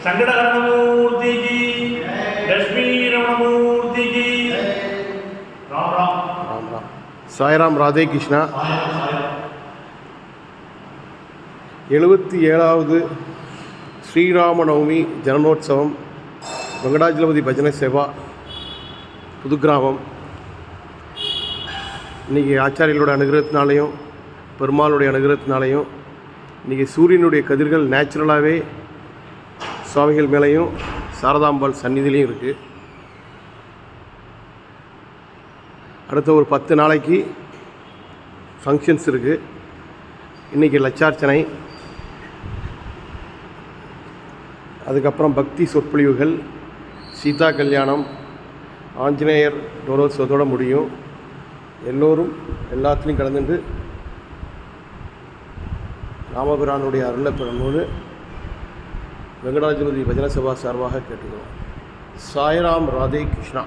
संकटहरणमूर्ति की, लक्ष्मी रमणमूर्ति की। राम राम राम राम। साईराम राधे कृष्णा। 77வது ஸ்ரீராமநவமி ஜனனோத்சவம் வெங்கடாஜலபதி பஜனை சேவா புதுக்கிராமம். இன்றைக்கி ஆச்சாரியர்களோட அனுகிரகத்தினாலையும் பெருமாளுடைய அனுகிரகத்தினாலையும் இன்றைக்கி சூரியனுடைய கதிர்கள் நேச்சுரலாகவே சுவாமிகள் மேலேயும் சாரதாம்பாள் சந்நிதியிலையும் இருக்குது. அடுத்த ஒரு 10 நாளைக்கு ஃபங்க்ஷன்ஸ் இருக்குது. இன்றைக்கி லட்சார்ச்சனை, அதுக்கப்புறம் பக்தி சொற்பொழிவுகள், சீதா கல்யாணம், ஆஞ்சநேயர் டோலோத்சவத்தோடு முடியும். எல்லோரும் எல்லாத்துலேயும் கலந்துட்டு ராமபிரானுடைய அருளை பெறணும்னு வெங்கடாஜலபதி பஜனை சபா சார்பாக கேட்டுக்கிறோம். சாய்ராம் ராதே கிருஷ்ணா.